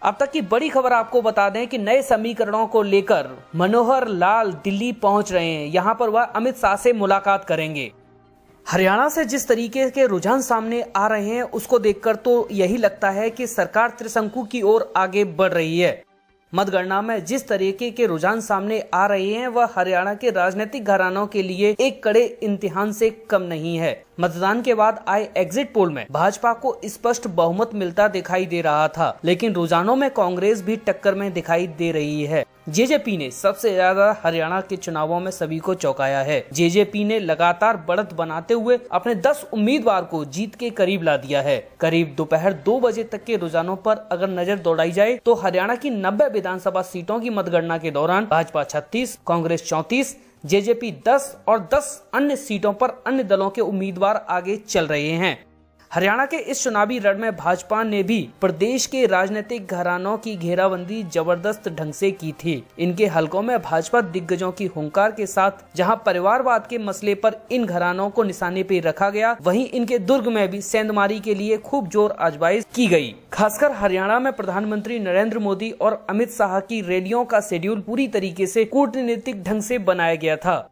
अब तक की बड़ी खबर आपको बता दें कि नए समीकरणों को लेकर मनोहर लाल दिल्ली पहुंच रहे हैं। यहां पर वह अमित शाह से मुलाकात करेंगे। हरियाणा से जिस तरीके के रुझान सामने आ रहे हैं उसको देखकर तो यही लगता है कि सरकार त्रिशंकु की ओर आगे बढ़ रही है। मतगणना में जिस तरीके के रुझान सामने आ रहे हैं वह हरियाणा के राजनीतिक घरानों के लिए एक कड़े इम्तिहान से कम नहीं है। मतदान के बाद आए एग्जिट पोल में भाजपा को स्पष्ट बहुमत मिलता दिखाई दे रहा था, लेकिन रुझानों में कांग्रेस भी टक्कर में दिखाई दे रही है। जेजेपी ने सबसे ज्यादा हरियाणा के चुनावों में सभी को चौंकाया है। जेजेपी ने लगातार बढ़त बनाते हुए अपने 10 उम्मीदवार को जीत के करीब ला दिया है। करीब दोपहर 2 बजे तक के रुझानों पर अगर नजर दौड़ाई जाए तो हरियाणा की 90 विधानसभा सीटों की मतगणना के दौरान भाजपा 36, कांग्रेस 34, जेजेपी 10 और 10 अन्य सीटों पर अन्य दलों के उम्मीदवार आगे चल रहे हैं। हरियाणा के इस चुनावी रण में भाजपा ने भी प्रदेश के राजनीतिक घरानों की घेराबंदी जबरदस्त ढंग से की थी। इनके हलकों में भाजपा दिग्गजों की हुंकार के साथ जहां परिवारवाद के मसले पर इन घरानों को निशाने पे रखा गया, वहीं इनके दुर्ग में भी सेंधमारी के लिए खूब जोर आजमाइश की गई। खासकर हरियाणा में प्रधानमंत्री नरेंद्र मोदी और अमित शाह की रैलियों का शेड्यूल पूरी तरीके से कूटनीतिक ढंग से बनाया गया था।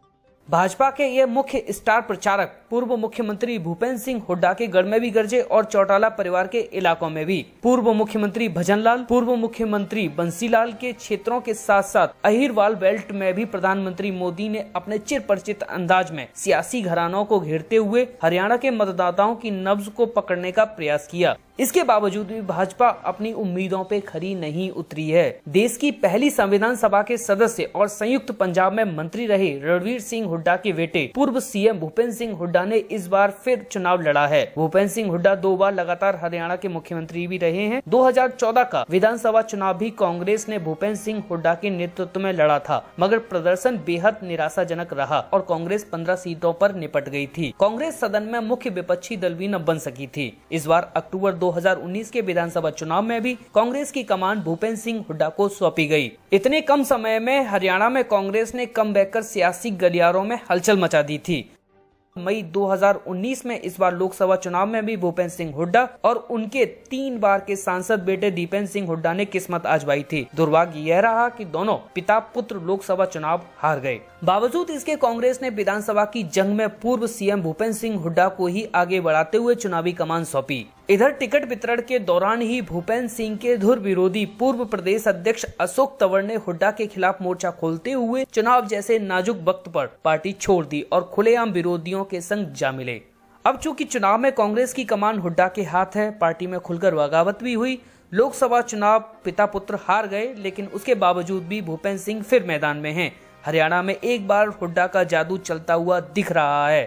भाजपा के ये मुख्य स्टार प्रचारक पूर्व मुख्यमंत्री भूपेंद्र सिंह हुड्डा के गढ़ में भी गरजे और चौटाला परिवार के इलाकों में भी। पूर्व मुख्यमंत्री भजनलाल, पूर्व मुख्यमंत्री बंसीलाल के क्षेत्रों के साथ साथ अहिरवाल बेल्ट में भी प्रधानमंत्री मोदी ने अपने चिरपरिचित अंदाज में सियासी घरानों को घेरते हुए हरियाणा के मतदाताओं की नब्ज को पकड़ने का प्रयास किया। इसके बावजूद भी भाजपा अपनी उम्मीदों पे खरी नहीं उतरी है। देश की पहली संविधान सभा के सदस्य और संयुक्त पंजाब में मंत्री रहे रणवीर सिंह हुड्डा के बेटे पूर्व सीएम भूपेंद्र सिंह हुड्डा ने इस बार फिर चुनाव लड़ा है। भूपेंद्र सिंह हुड्डा 2 बार लगातार हरियाणा के मुख्यमंत्री भी रहे हैं। 2014 का विधानसभा चुनाव भी कांग्रेस ने भूपेंद्र सिंह हुड्डा के नेतृत्व में लड़ा था, मगर प्रदर्शन बेहद निराशाजनक रहा और कांग्रेस 15 सीटों पर निपट गई थी। कांग्रेस सदन में मुख्य विपक्षी दल भी न बन सकी थी। इस बार अक्टूबर 2019 के विधानसभा चुनाव में भी कांग्रेस की कमान भूपेंद्र सिंह हुड्डा को सौंपी गई। इतने कम समय में हरियाणा में कांग्रेस ने कमबैक कर सियासी गलियारों में हलचल मचा दी थी। मई 2019 में इस बार लोकसभा चुनाव में भी भूपेंद्र सिंह हुड्डा और उनके 3 बार के सांसद बेटे दीपेंद्र सिंह हुड्डा ने किस्मत आजमाई थी। दुर्भाग्य यह रहा कि दोनों पिता पुत्र लोकसभा चुनाव हार गए। बावजूद इसके कांग्रेस ने विधानसभा की जंग में पूर्व सीएम भूपेंद्र सिंह हुड्डा को ही आगे बढ़ाते हुए चुनावी कमान सौंपी। इधर टिकट वितरण के दौरान ही भूपेंद्र सिंह के धुर विरोधी पूर्व प्रदेश अध्यक्ष अशोक तंवर ने हुड्डा के खिलाफ मोर्चा खोलते हुए चुनाव जैसे नाजुक वक्त पर पार्टी छोड़ दी और खुलेआम विरोधियों के संग जा मिले। अब चूंकि चुनाव में कांग्रेस की कमान हुड्डा के हाथ है, पार्टी में खुलकर बगावत भी हुई। लोकसभा चुनाव पिता पुत्र हार गए, लेकिन उसके बावजूद भी भूपेंद्र सिंह फिर मैदान में हैं। हरियाणा में एक बार हुड्डा का जादू चलता हुआ दिख रहा है।